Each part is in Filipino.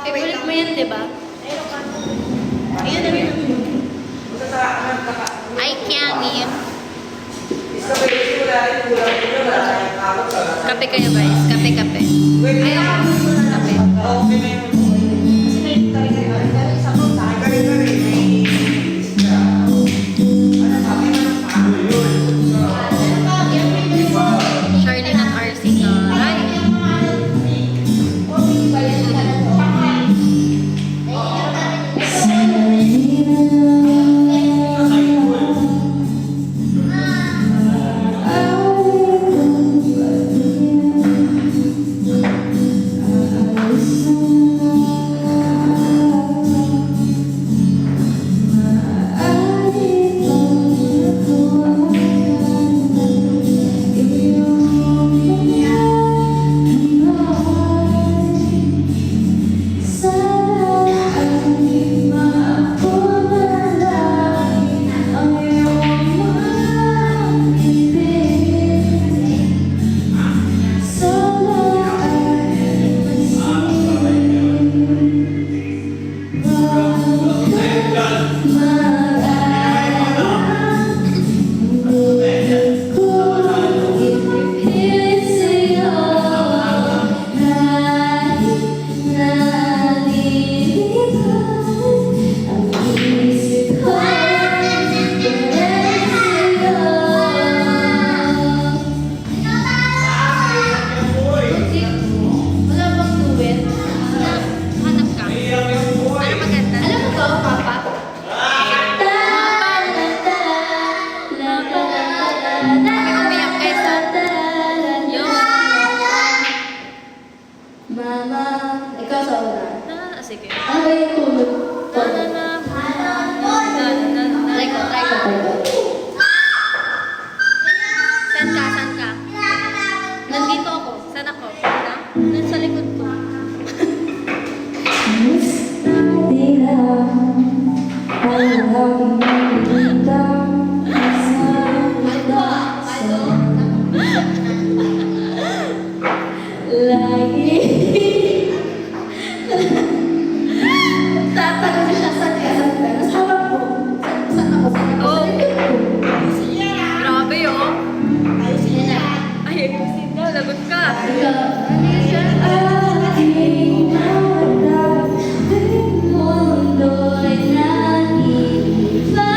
Favorite mo yan, di ba? Ayun na rin. Ay, Kiani. Kape kayo, guys. Kape. Ayaw. Kape. Charlene at RC. Ay. Sige. Ano ba yung tulog? Try ko. Saan ka? Nandito ako. Saan ako? Nasa likod ko. Tatanong siya sa tiyasan ka. Nasa harap ko. Saan ako? Oh. Grabe yun. Ayusin niya na. Ay, ayusin daw. Lagot ka. Mundo'y nangihina.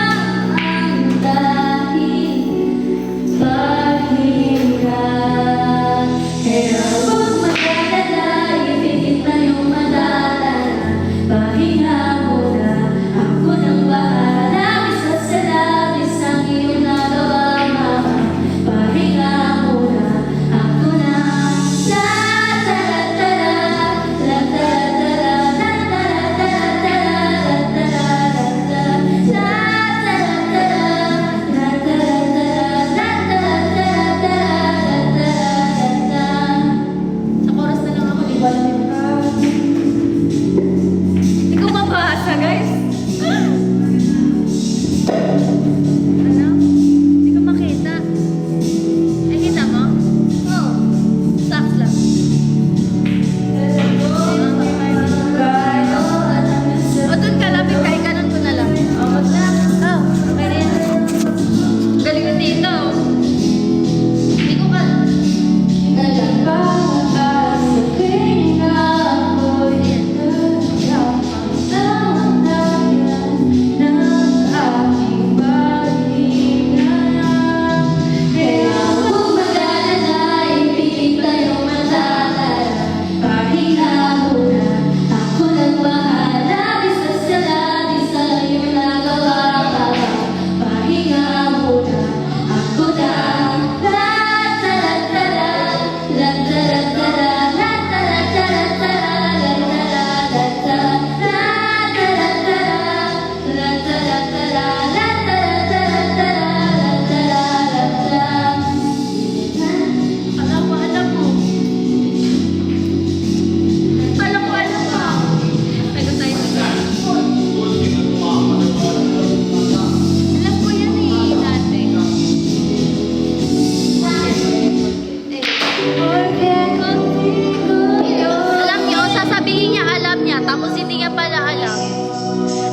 Tapos hindi niya pala alam.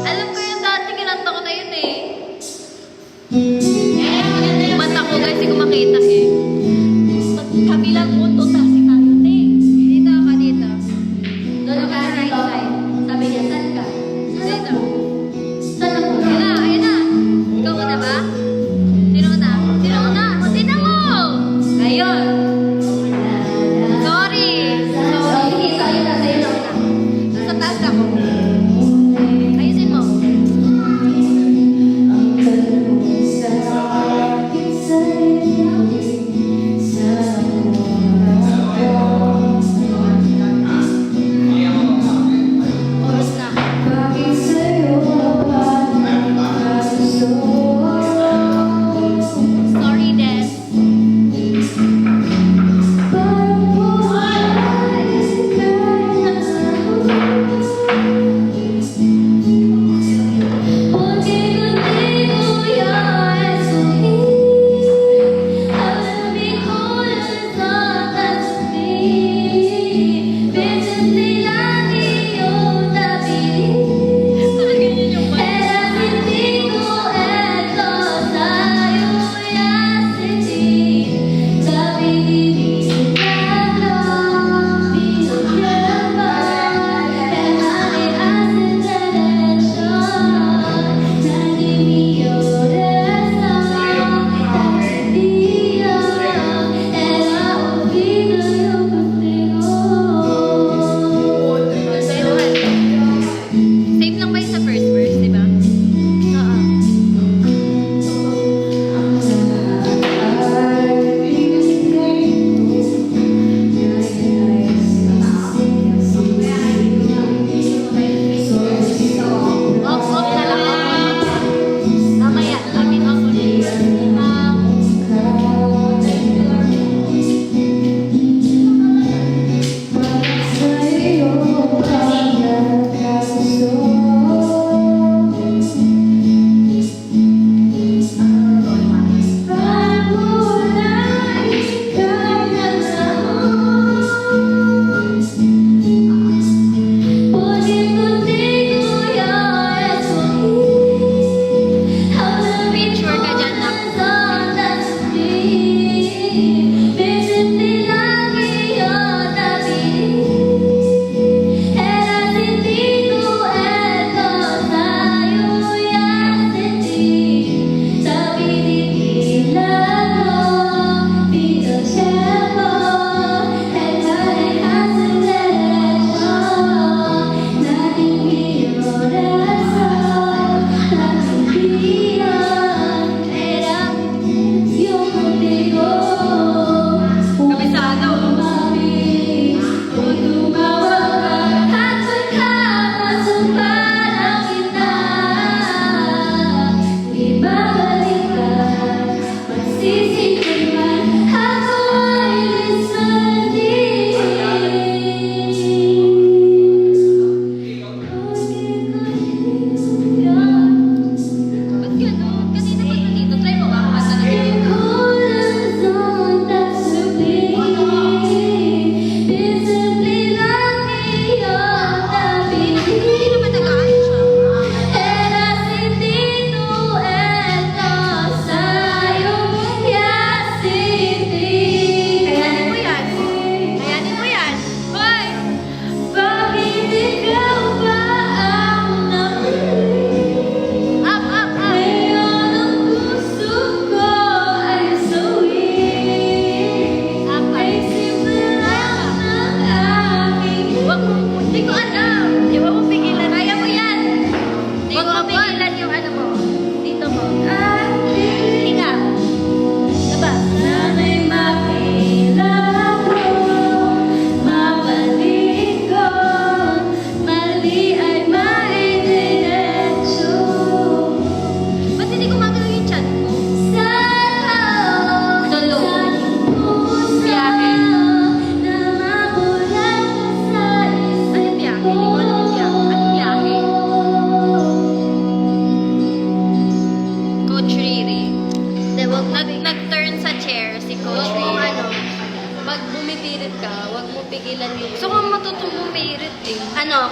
Alam ko yung dati kinanta ko na yun eh. Kumanta ko guys, hindi ko makita eh. Kabilang mundo kasi tayo eh. Dito ka dito. Doon ka right side. Sabi niya, saan ka? Dito. Saan ako? Ayun na, ayun na. Ikaw na ba? Sino na? Sino na? Sino mo? Ayun. Sorry. Sige, sa'yo na, sa'yo na. Sa taas ako.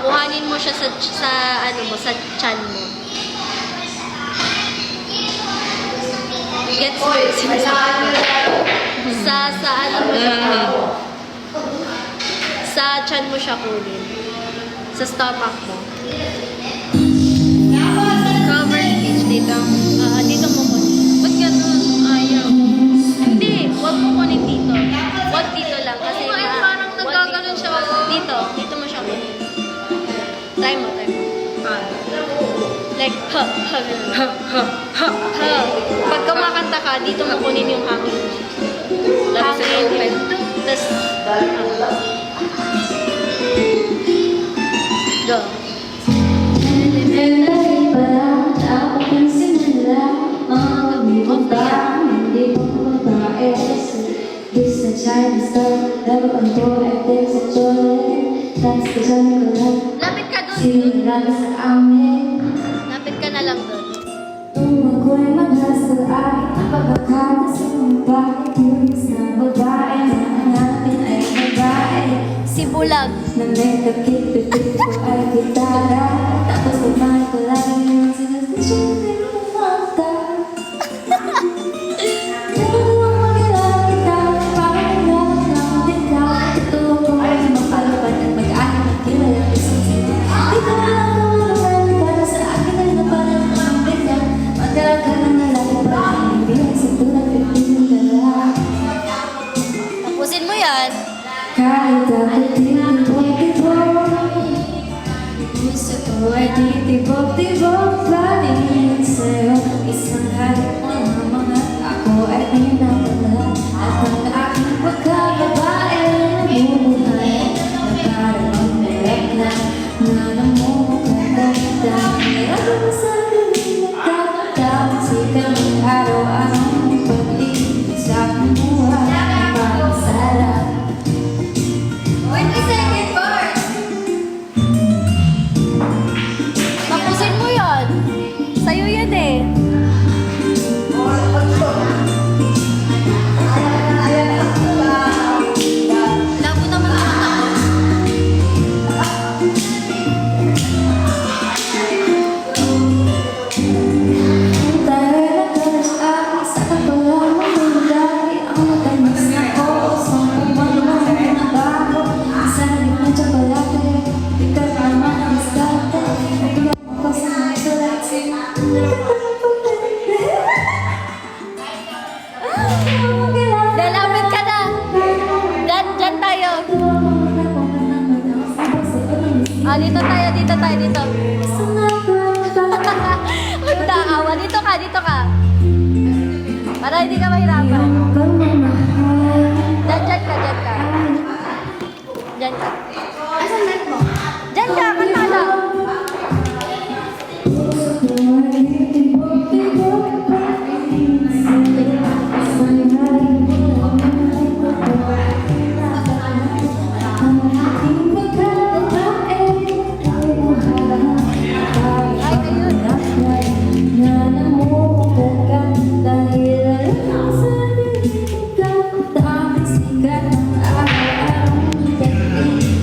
kuhanin mo siya sa ano mo, sa chan mo. Gets mo yung sinasabi ko? Sa ano mo siya kunin. Sa chan mo siya kunin. Sa stomach mo. Cover page dito. Dito mo kunin. Ba't ganun? Ayaw. Hindi, huwag mo kunin dito. Huwag dito lang. Kasi parang nagkaganon siya. Dito mo siya kunin. Try mo. Like, Pag kumakanta ka, dito mo kunin yung hangin. Hangin. Tapos, go. Lapit ka dun. Lapit ka na lang dun. Si Bulag. Tapos kumain ko lang yung sinasasya ng mata. Tapusin mo yan. Kahit ako titibok-tibok, gusto ko ay titibok-tibok patingin sa'yo. Isang halik mo ng mga ako ay pinapala. At ang aking pagkababae namumuhay na parang umiyak na namumukha ka. Meron mo sa galing nagkakatawag sigang araw-araw ng pag-ibig sa aking buhay. Parang sarap. Tapusin mo yan. Sa'yo yan eh. Labo naman ang mata ko. Lalapit ka na. Dyan tayo. Dito tayo. Ang taawa. Dito ka. Para hindi ka mahirapan. Dyan ka. Asan net mo? Dyan ka, kanta lang.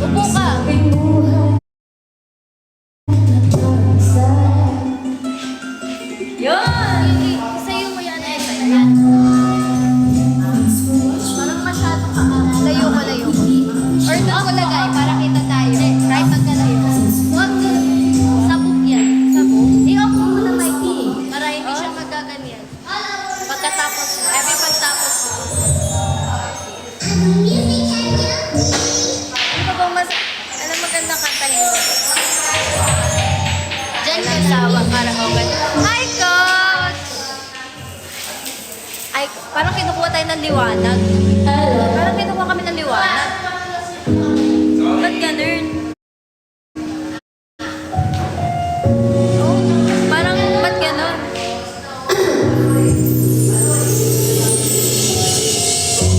Upo ka. Yun! Isayo mo yan eh. Parang masyado ka. Layo ko. Or doon ko lagay para kita tayo. Right magkalayo. Huwag sabog yan. Sabog? I-off mo na mic. Para hindi siya magaganyan. Pagkatapos mo. Every pagtapos mo. Ano ka bang Anong magandang kantahin mo? Diyan ka sawa para okay. Hi, Coach! Ay, parang kinukuha tayo ng liwanag. Parang kinukuha kami ng liwanag. Ba't ganun? Parang, ba't ganun?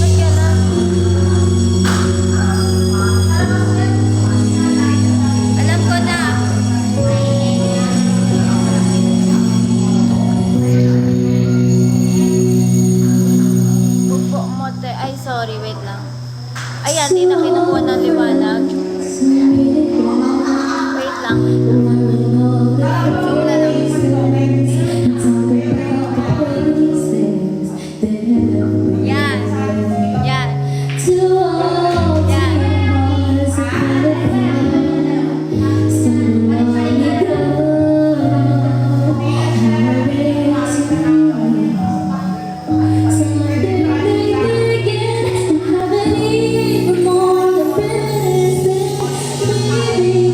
Ba't ganun? Alam ko na. Upo mo, te. Ay, sorry. Wait lang. Una lang. Yan. Yan.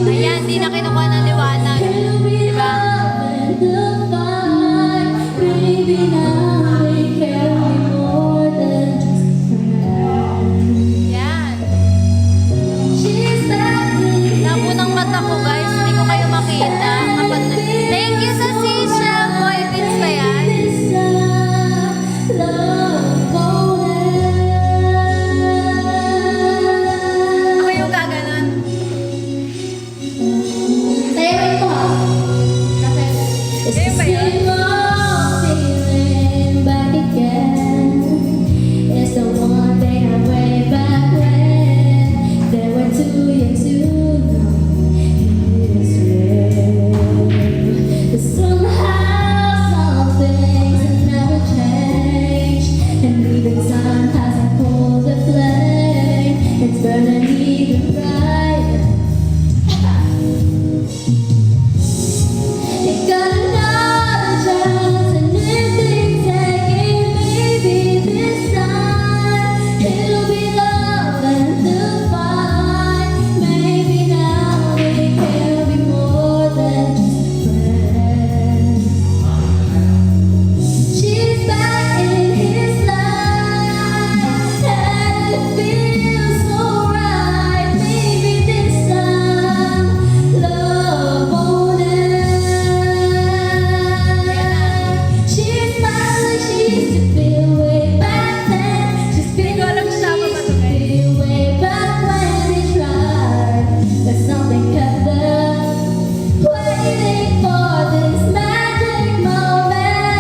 Ayan, di na kinukuha ng liwanag. Diba? Yan. Labo ng mata ko, guys. Hindi ko kayo makita. Thank you sa Sisha. Boy, Vince ba yan? Ako yung gaganon. Ayun ba yun? It's the one thing I way back when they were too young to know it's real. But somehow some things have never changed, and even sun hasn't pulled the flame. It's burning even brighter. You got another chance, and if things take maybe this time it'll be love and the fight. Maybe now we can be more than just friends. She's back in his life, and it feels so right. Maybe this time love won't end. She's back like she used to feel way back then. She's feeling like she used to feel way back when we tried. But something kept us waiting for this magic moment.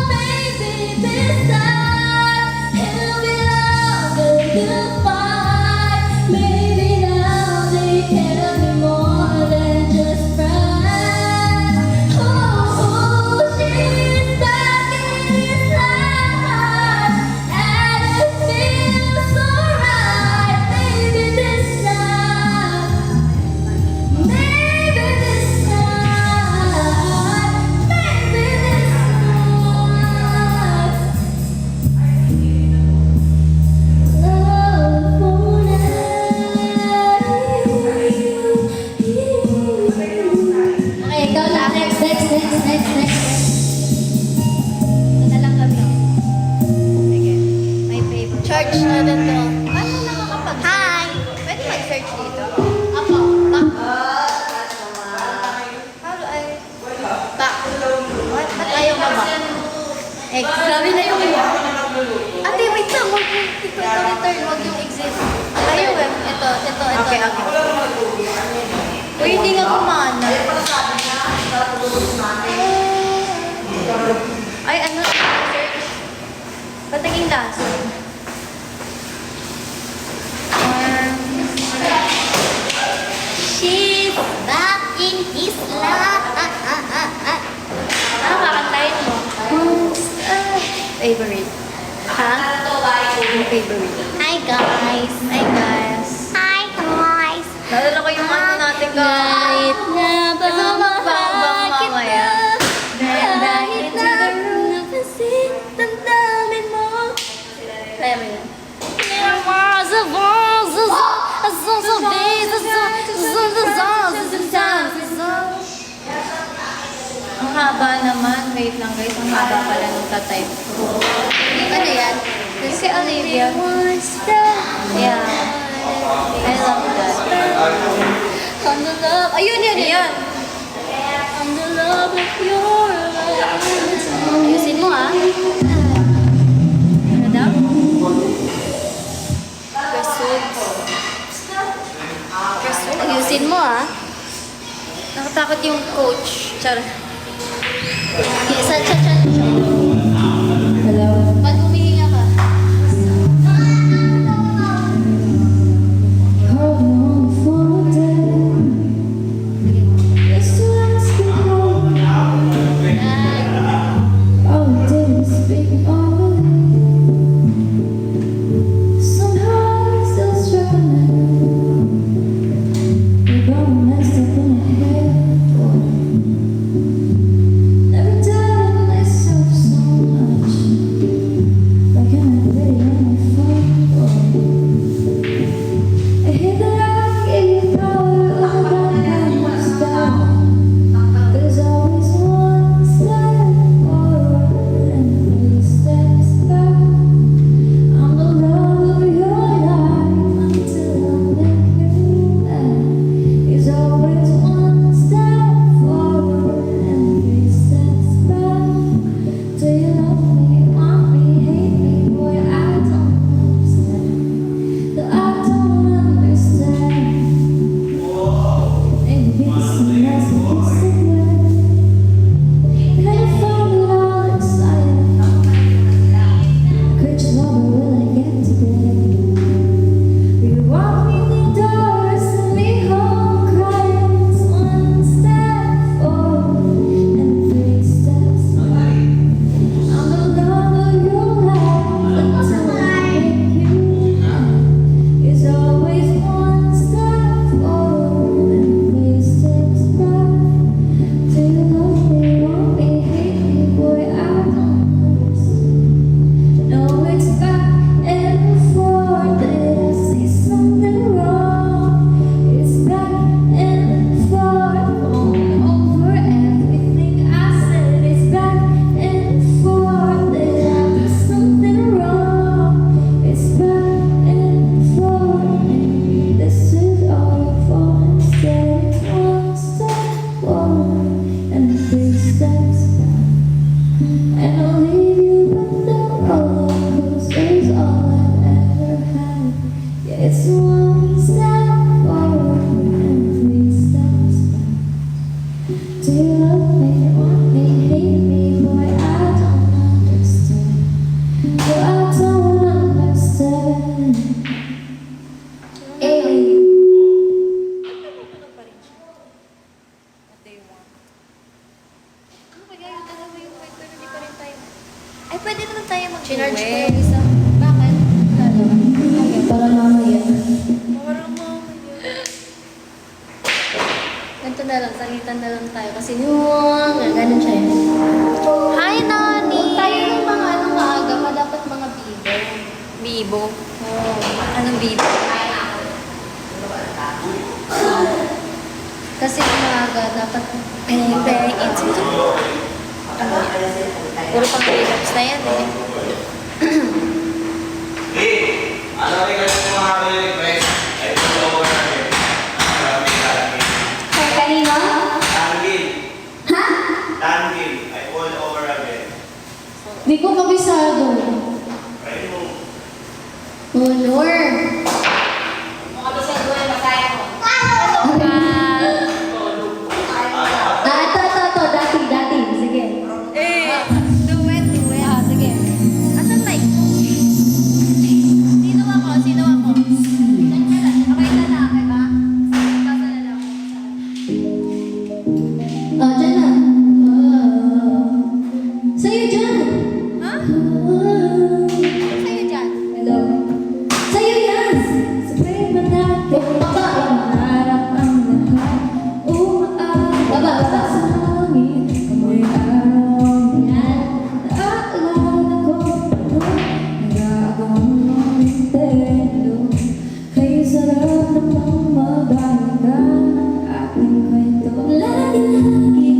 Maybe this time it'll be love and good fight. Maybe now they can be more than just friends. Oh, she's back in his life, and it feels so right. Maybe this time, maybe this time, maybe this time, love won't end. Okay, ikaw lang. Next. Ito na lang kami. Sige. My favorite. Church na din to. Paano nakakapag- Hi! Pwede mag-search dito? Apo. Back. How do I... Back. What? Ba't ayaw ka ba? Eh, grabe na yung... Ate, wait lang. Huwag yung... Ito, return. Huwag yung exist. Ayaw eh. Ito. Okay. Uy, hindi nga kumana. Ay, ano? Search. Ba't naging last? She's back in his life. Ano kakantayin mo? Favorite. Ha? Yung favorite. Hi guys. Nalala ko yung ano natin guys. Gusto mo magbang mamaya? Dahil na napansin, damdamin mo. Kaya mo yun? Ang haba naman. Wait lang guys. Ang haba pala nung tatype ko. Ano yan? Si Olivia. Yeah. I love that. On the love. Ayun. On the love of your eyes. Ayusin mo ah. Ano daw? Ayusin mo ah. Nakatakot yung coach. Char. Yes, Hello. Pag humihinga ka. na lang tayo kasi ganun siya eh. Hi, Nani! Huwag tayo ng mga maaga pa, dapat mga bibo. Bibo? Oo. Anong bibo? Kasi maaga, dapat peng it's puro pang relapse na yan eh. Ano rin kasi mga hapon request? Ay, ito ako namin. Kanino? Tanggil. Ha? Tanggil. I all over again. Di ko kabisado. Try mo. Oh, Lord. Dati. Sige. Duet. Ah, sige. Asan mic mo? Sino ako? Okay na lang, okay ba? Basa na lang ako sa Oh, dyan na. Sa'yo dyan. Ha? Sa'yo dyan? Hello. Sa'yo yan. Sabay ba natin? Baba. Harap ang lahat. Baba. Sa hangin. Amoy araw yan. Naalala ko nag-aabang ng Nintendo. Kayo sarap namang mabalikan ating kwento. Lagi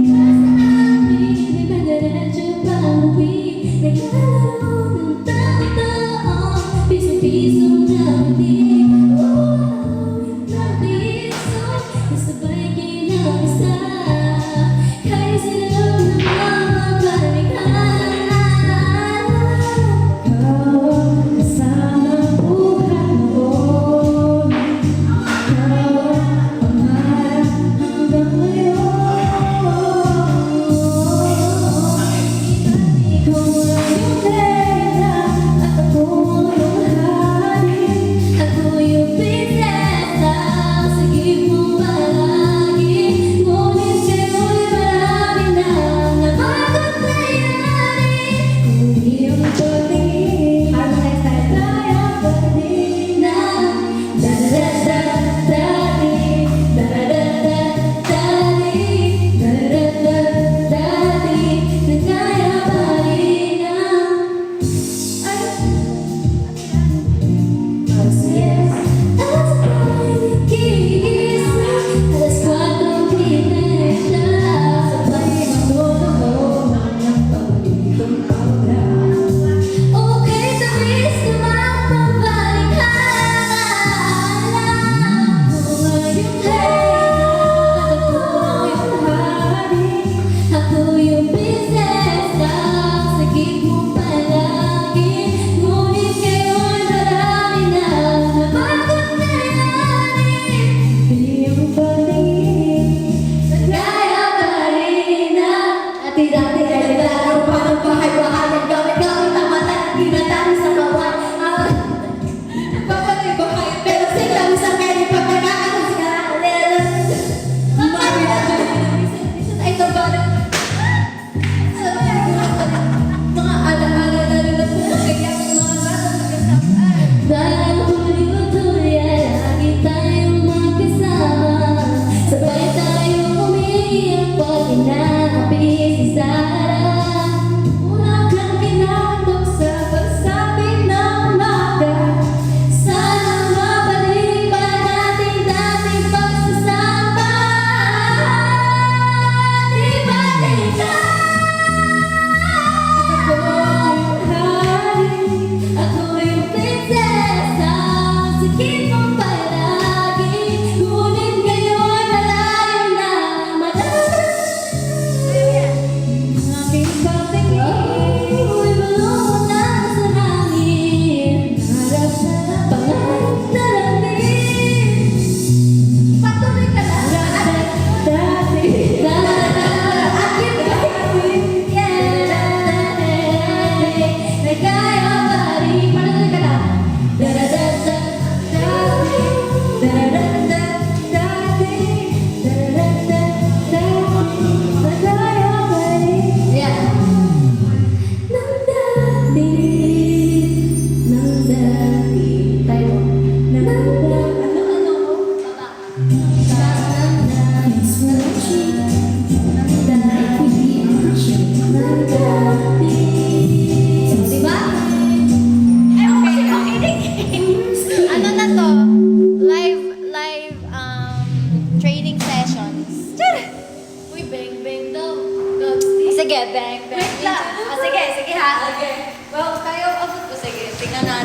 ka sa amin. May pagdaradyo pa uwi. Naglalaro ng taon. Piso-piso na hindi. Na piso. Kasabay kinakasa. Kayo sarap namang mabalikan. Kasama buhay noon. Pangarap hanggang ngayon. Ikaw lang yung pera at ako ang hari.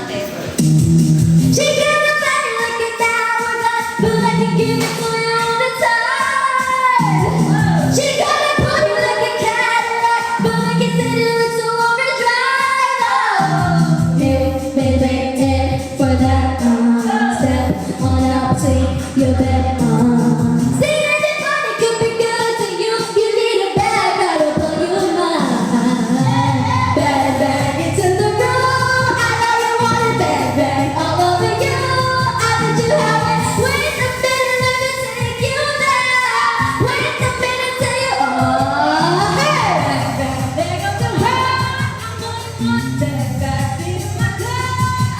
natin. She got a body like an hourglass, but I can give it to you all the time. She got a body like a Cadillac, but I can set it up so overdrive. Oh, hey, baby, hey, for that step on up to your bed. See everybody could be good to you. You need a bag that'll blow your mind. Bang, bang into the room. I know you want it, bang, bang all over you. I let you have it. Wait a minute, let me take you there. Wait a minute till you hey, bang, bang, there goes the heart. I know you want it, bang, bang, feel my car.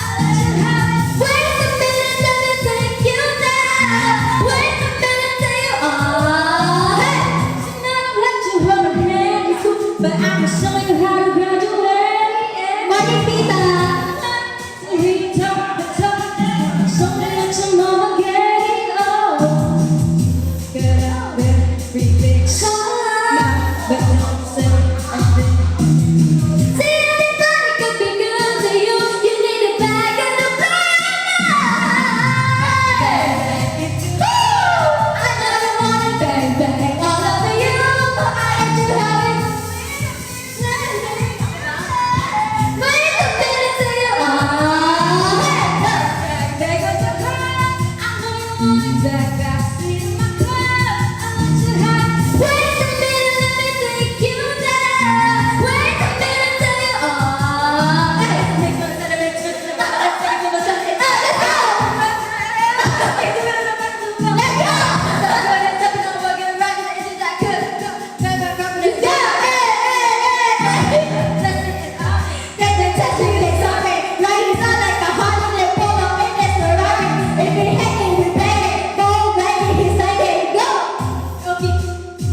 I let you have it. Wait a minute, let me take you there. Wait a minute till you hey. She never let you hold her hand, it's cool, but I'm show you how to graduate. Magnifica. So he talk the talk, show me what your mama gave. Oh, get out there, everything. But don't say anything. See anybody could be good to you. You need a bag and a bag. I know you want it, bang bang all over you. I let you have it. Wait a minute till you hey, there goes your heart. I know you want it, bang bang, see in my car. I let you have it. Wait a minute, let me take you there. Wait a minute till you hey, make my son a rich, let's take it from the sun. Let's go. Let's go.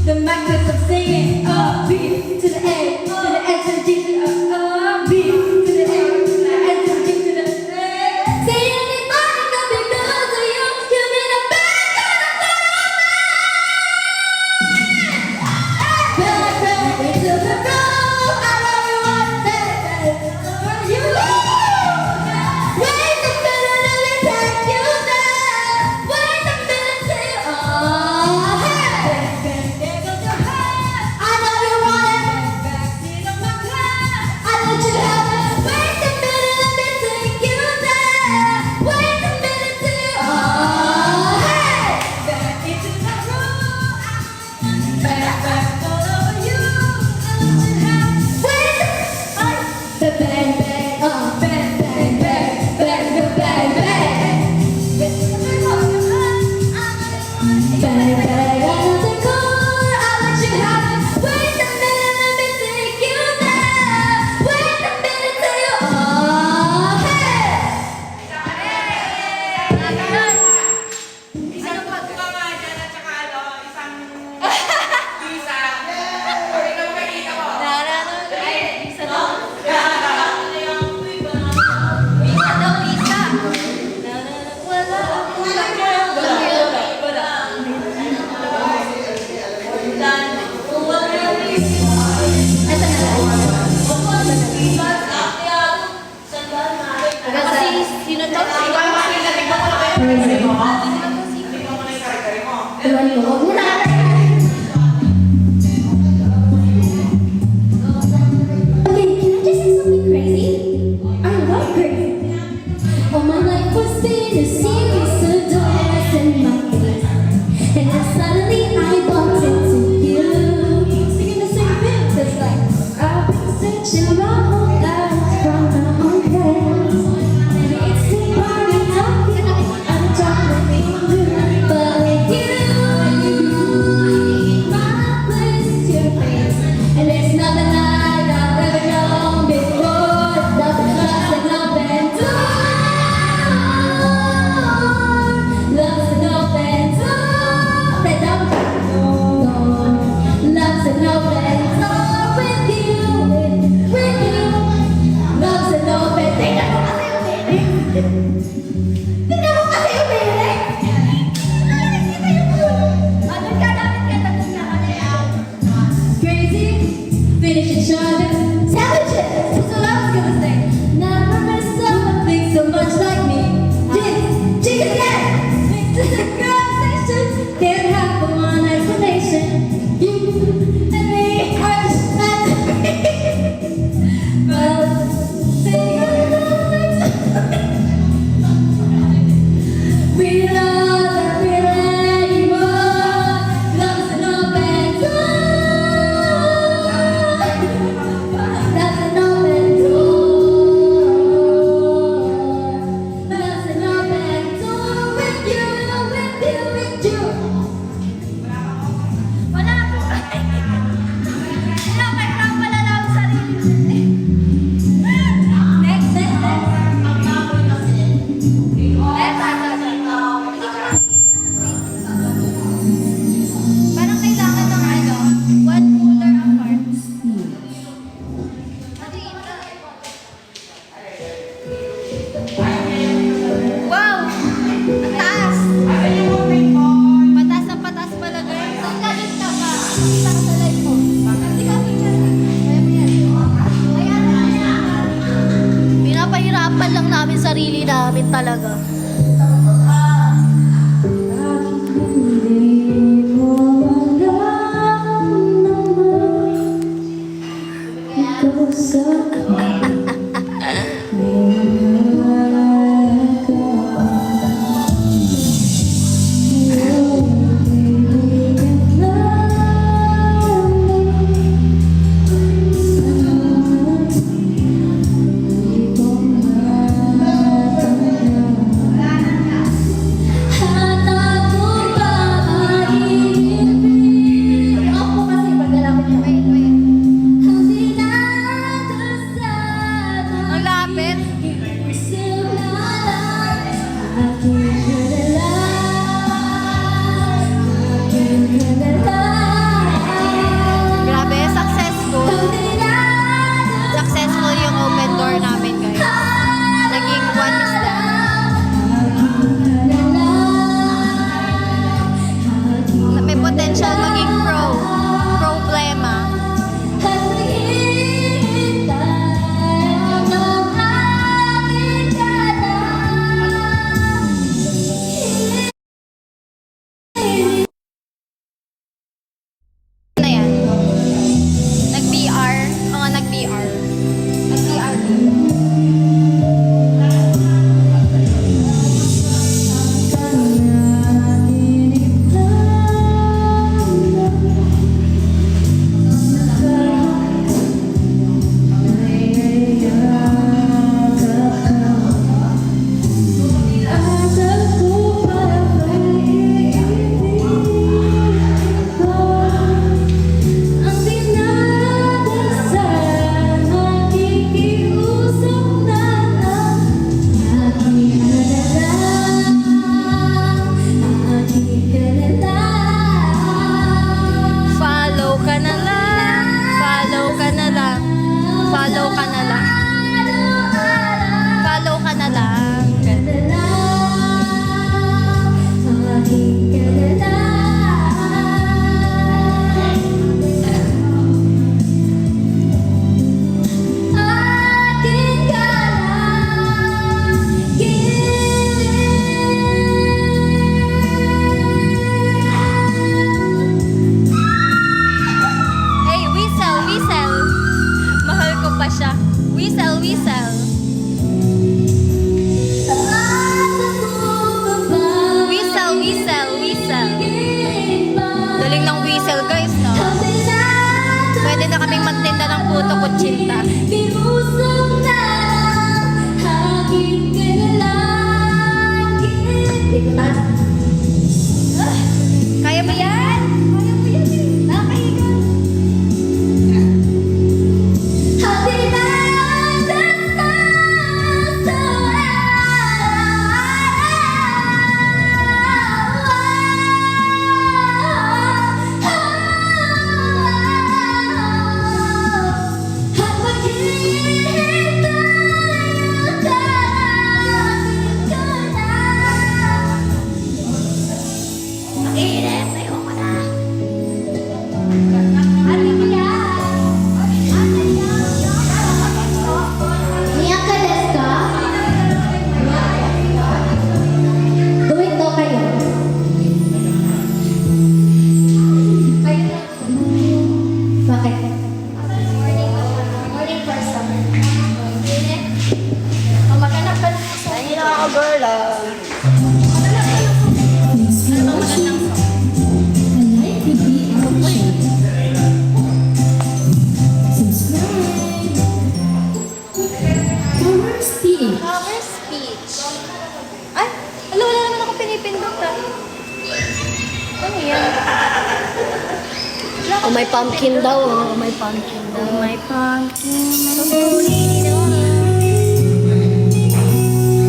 The mic with some singing, B to the A, to the S to the G to the B to the A, to the S to the G to the A. Say anybody could be good to you. You need a bag and a bag, bag into the room. I know you want that, you. Wait a minute, let me take you there. Wait a minute till you hey, there goes your heart. I know you want it. Back seat of my car. I let you have it. Wait a minute, let me take you there. Wait a minute till you hey, back into the room. Back all over you. I let you have it. Wait the bang bang, bang bang bang, bang bang bang. Bang bang on the car, I let you have it. Wait a minute, let me take you there. Wait a minute till you hey. Isang pag... Isa daw. Wala akong kasi sino to? Iwan ko, wag mo na. Okay, can I just say something crazy? I love crazy. All my life was been a series of doors in my face, and then suddenly I bumped into you, singing the same thing. It's like I've been searching my whole life from my own place. Maybe it's the part of talking, I'm talking with you, but with you, my place is your face, and there's nothing like I've ever known before. Nothing lost and open door. Love's an open door. They don't know. Love's an open door with you, with you. Love's an open. Tingnan mo kasi yung baby. Tingnan mo kasi yung baby. Ano ka namin katapos na kanina? Crazy, finish each other, savages. That's what I was gonna say. Never miss something namin talaga. Hindi mo maramdaman ikaw sa akin. Ang lapit. Grabe, successful. Successful yung open door namin, guys. Naging what is that? May potential maging problema. Na yan. Nag-VR. Oo, nag-VR. Nag-VR din. Follow ka na lang. Follow ka na lang. Follow ka na lang. Follow ka na lang. Hey, whistle, whistle. Mahal ko pa siya. Whistle, whistle. Whistle, whistle, whistle. Galing ng whistle, guys, no? Pwede na kaming magtinda ng puto kutsinta. Kaya mo yan? Kaya mo yan eh. Nakahiga. Power speech. Ay, wala naman ako pinipindot ah. Ano yan? Oh, may pumpkin daw. Oh, may pumpkin daw. Oh, my pumpkin.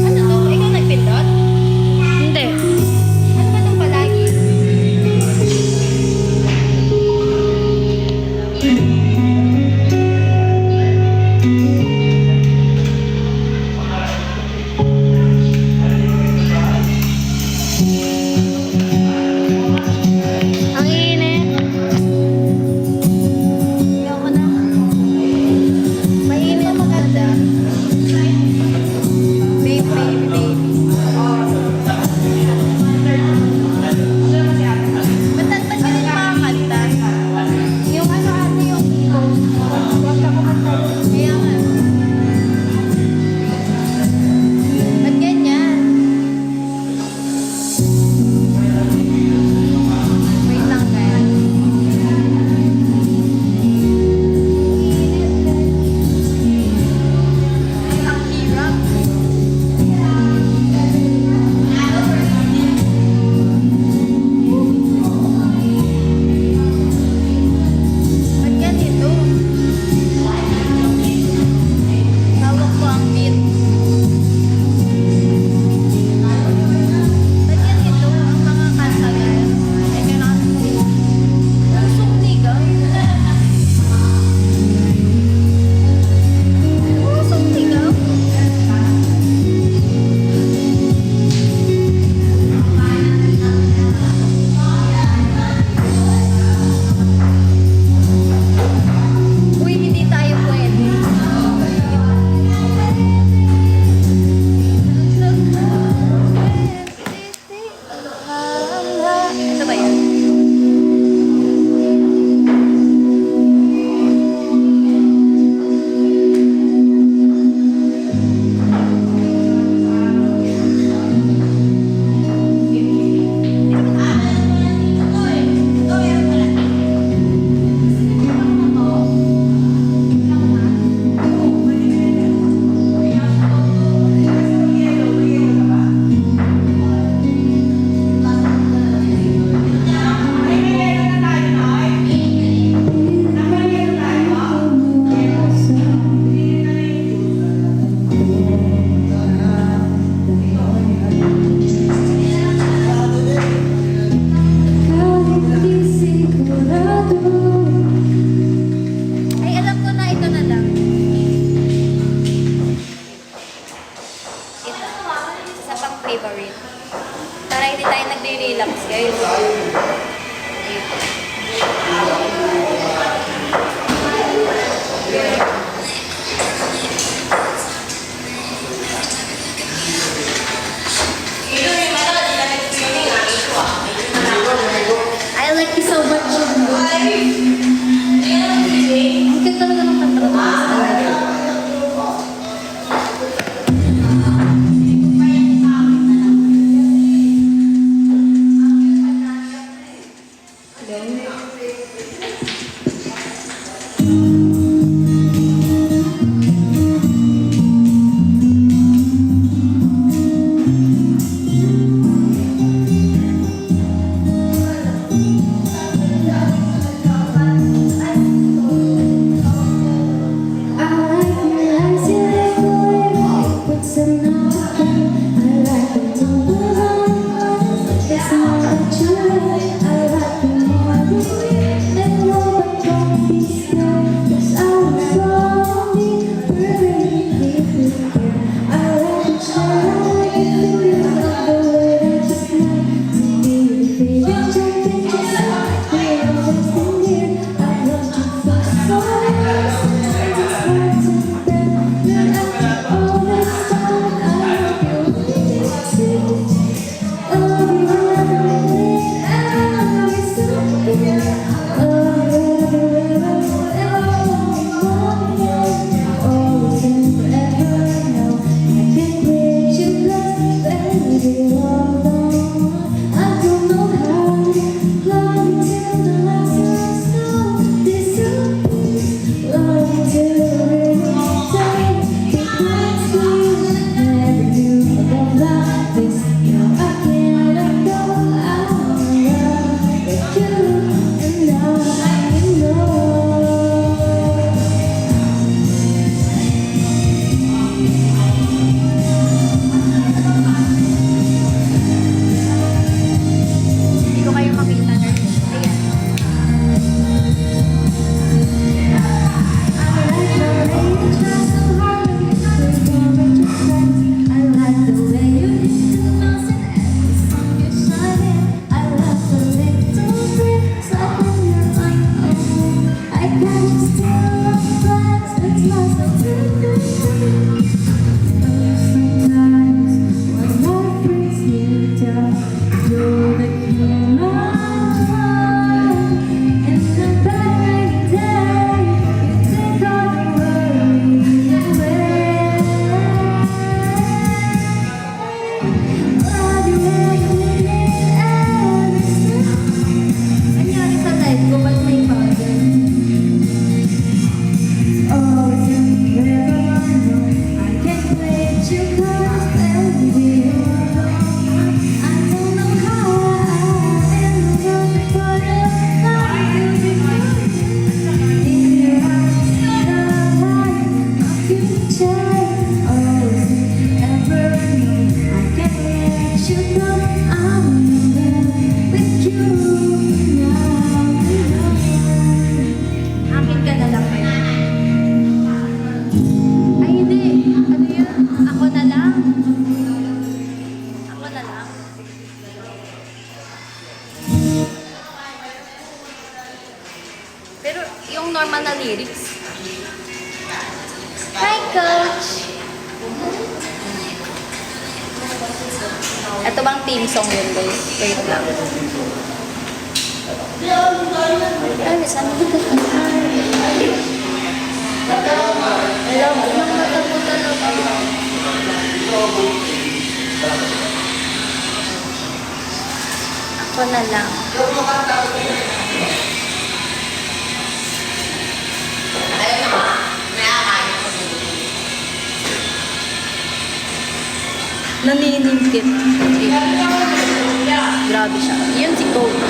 Ano to? Ikaw nagpindot? Hindi. Ano ba itong palagi? Ang init. Ayoko na. Mainit maganda. favorite. Para hindi tayo nagre-relax, guys. I like you so much. Ang ganda talaga ng kanta ko. Hindi ko kayo makita, nurse. Ayan. Nangyari sa life ko, ba't may powder? Akin ka na lang kayo. Ay, hindi. Ano yun? Ako na lang. Ako na lang. Pero yung normal na lyrics. Hi, Coach! Ito bang team song yun, guys? Wait lang. Ay, saan mo ka? Alam mo, mga mata mo talaga. Ako na lang. Naniningkit. Grabe siya. Yun si Coach.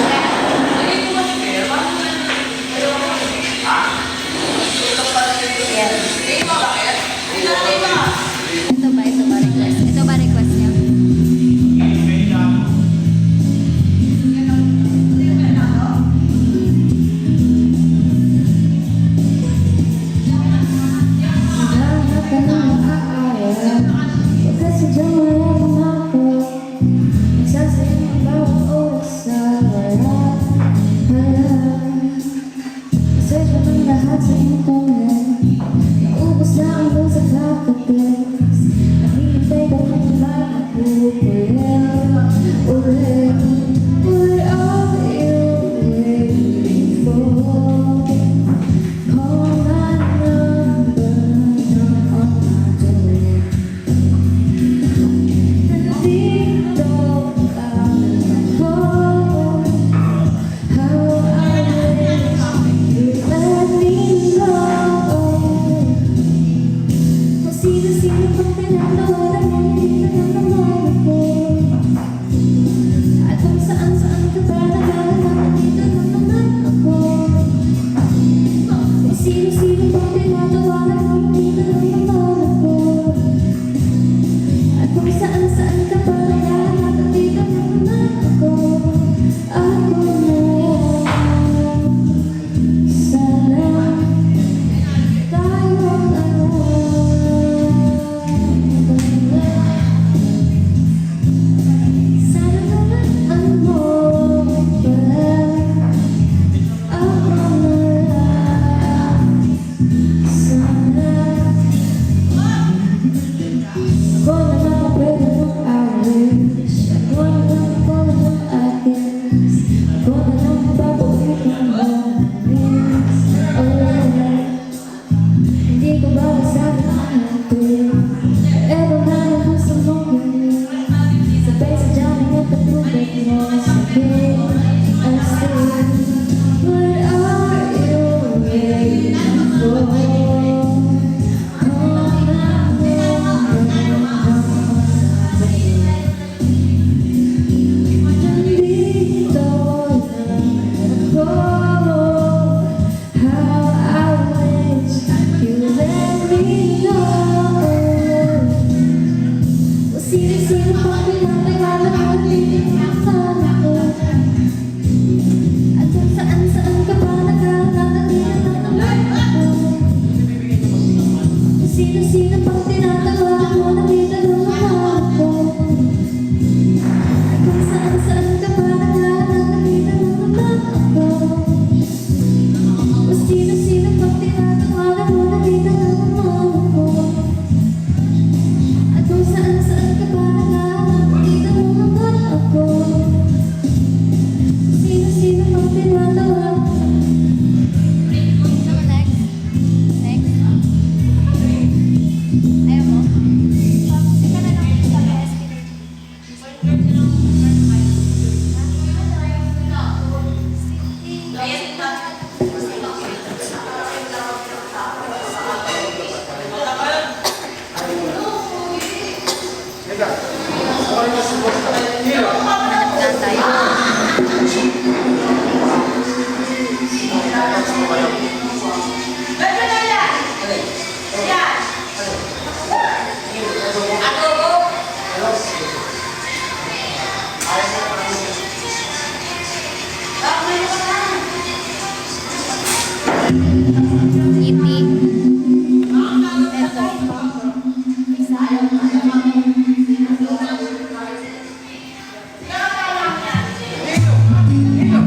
Yes. Ito ba request? Ito ba request niya? Because you don't want to Iti. Ito.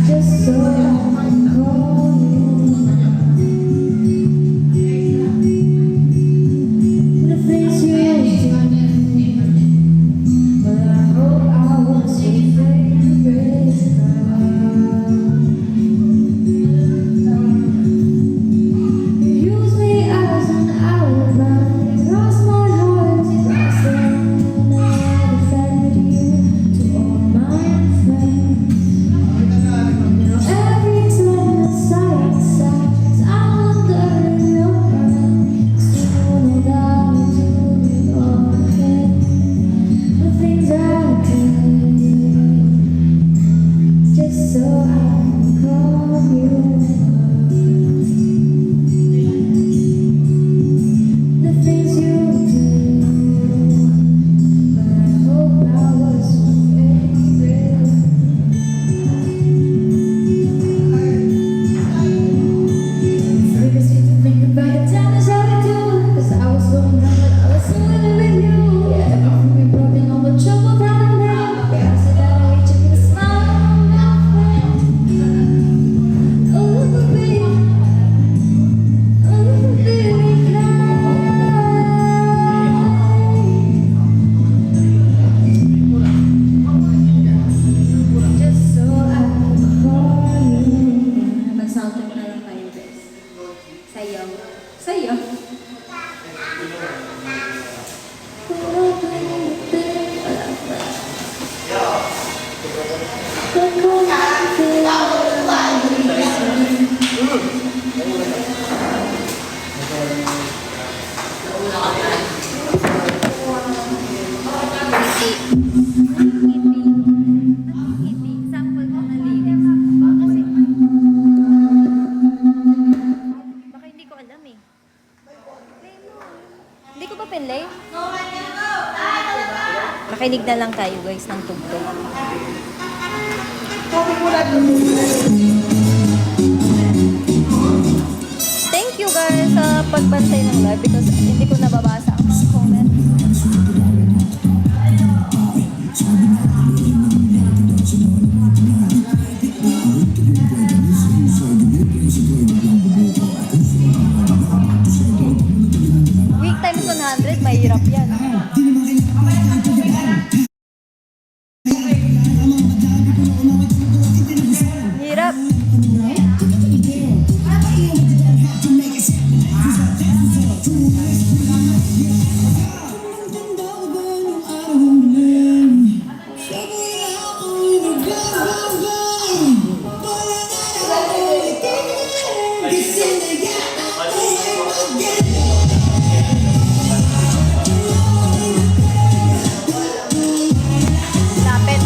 Just so I can call you. The things you do, but I hope I was your favorite now. You use me as an alibi, cross my heart, cross the line. I defended you to all my friends. Every time the silence sounds, I'm under your breath. Still know that I do it all again. The things I did, just so I can call you. The things you do, but I hope I was your favorite. Because you can think about the damage I do. Cause I was going down, but I was living with you. Yeah, everything we brought in all the trouble that I made. Yeah, I said that I hate you with a smile on my face. Oh, baby. Oh, baby, fly. Just so I can call you. Mag-soundtrack na lang kayo, guys. Sayo. Sa'yo. Iti. Iti. Sample ko na lyrics. Kasi baka hindi ko alam eh. Play mo. Hindi ko ba pinlay? Makinig na lang tayo guys ng tugtog. Thank you guys sa pagbantay ng live because hindi ko nababasa ang mga comment. Week times 100, mahirap yan. Hirap. Lapit.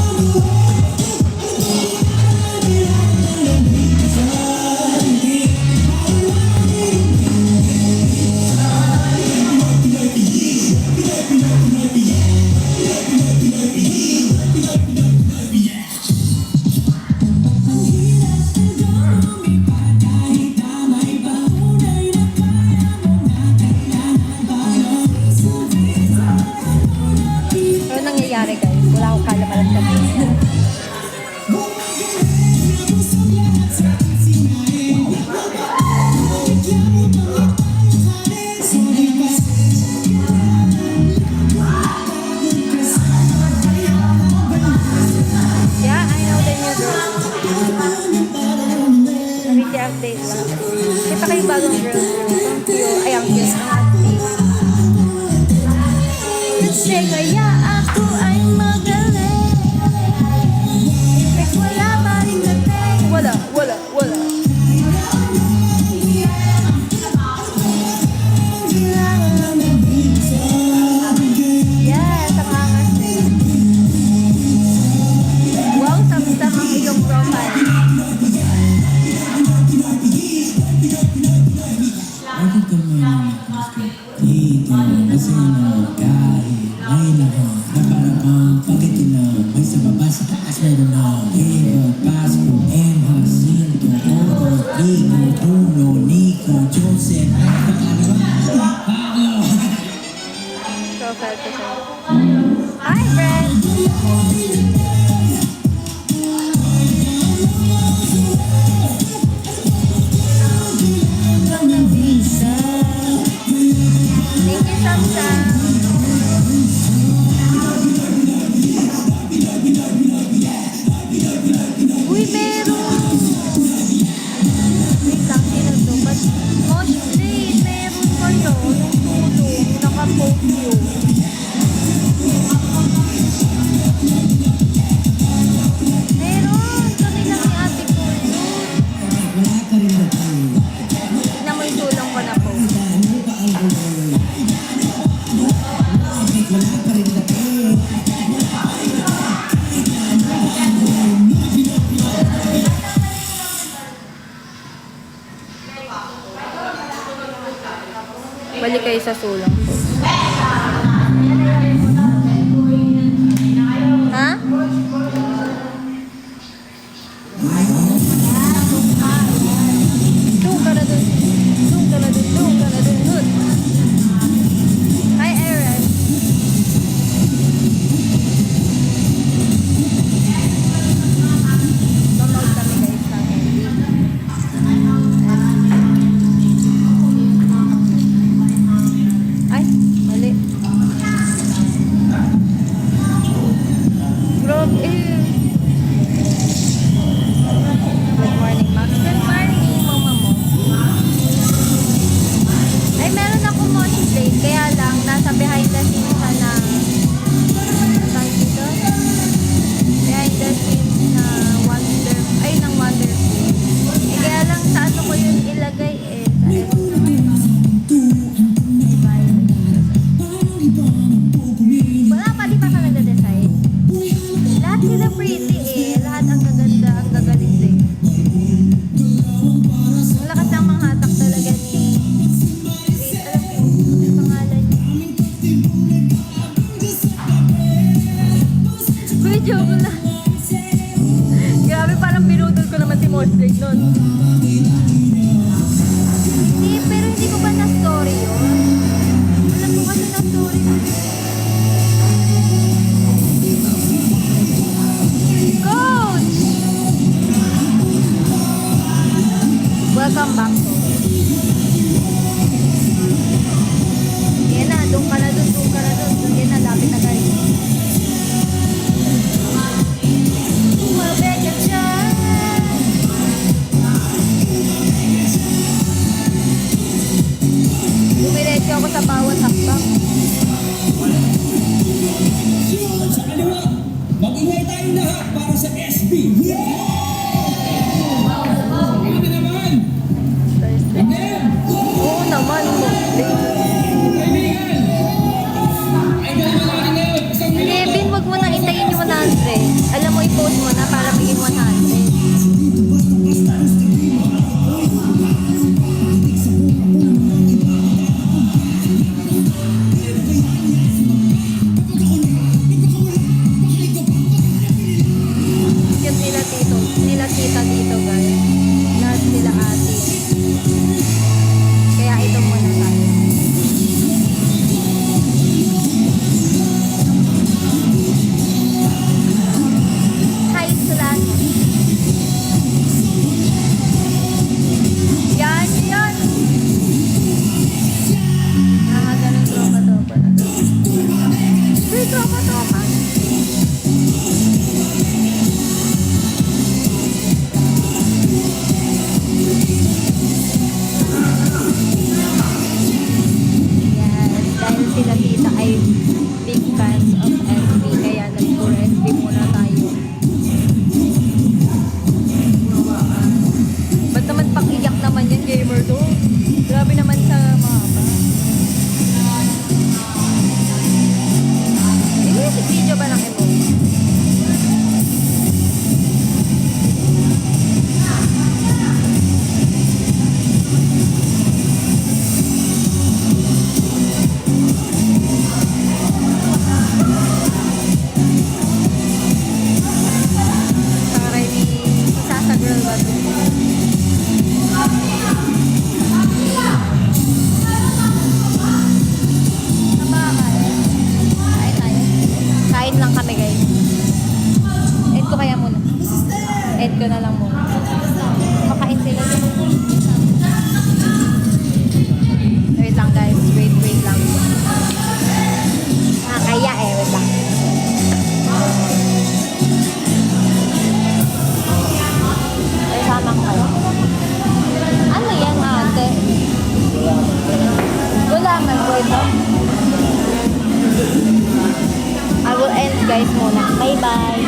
Ano nangyayari guys? Wala akong kalamalan sa buhay. Yeah, I know the new girl. Weekly update lang. Kita kayong bagong girl. Ay, ang cute. Kasi kaya ako ay magaling. Kahit wala pa rin dating. Wala. Suena, Eva, Pasco, Emma, Cinto, Otto, Rico, Bruno, Nico, Joseph, Pablo. Profile ko sa'yo. Hi, friend! Thank you, Samsung. Uy, meron! Wait lang, sino to? But mostly, meron kayo. Yung tulong, nakapoke yun. Meron! Kami lang ni ate ko yun. Wala ka rin na tayo. Tignan mo yung tulong ko na po. Ano ba ang guloy? Wala ka rin na tayo. Balik kayo sa sulong po. Ha? Doon ka na dun. Doon ka na dun. Doon ka na dun. Dun. Hi, Aaron. Download kami guys ng Henry. Ay, mali. Grabe eh. Good morning, Max. Good morning, mama mo. Ay, meron ako motion plate. Kaya lang, nasa behind the scenes siya na... Tawag dito? Behind the scenes na Wonder... Ay, ng Wonderful. Eh, kaya lang, sa ano ko yun ilagay eh. Sa wala pa, di pa ka nagde-decide? Lahat sila pretty eh. Lahat ang gaganda, ang gagaling din. Ang lakas ng mga hatak talaga ni... Wait, alam ko yung pangalan niya. Kuya, joke lang. Grabe, parang binudol ko naman si Mosdrake nun. Hindi, pero hindi ko ba na-story yun? Alam ko kasi na-story yun. Coach! Welcome back po. Yan na, doon ka na doon, doon ka na doon. Yan na, lapit na kayo. Umabek ka dyan. Dumiretso ako sa bawat hakbang. Sa kaliwa, mag-ingay tayo lahat para sa SB. Ano naman? Thursday. Again! Oo naman, Mosdrake. Kaibigan! Ay, dahil malaki na yun. Isang Hindi, minuto. Bin, wag mo nang intayin yung 100. Alam mo, i-post mo na para maging 100. Cute nila tito. Nila tita dito, guys. Lahat sila ate. Kaya ito muna tayo. Hi, Sla! End ko na lang muna. Makain sila. Wait lang guys. Wait lang. Kaya wait lang. Sama ko kayo. Ano yan ate? Wala man po ito. I will end guys muna. Bye bye.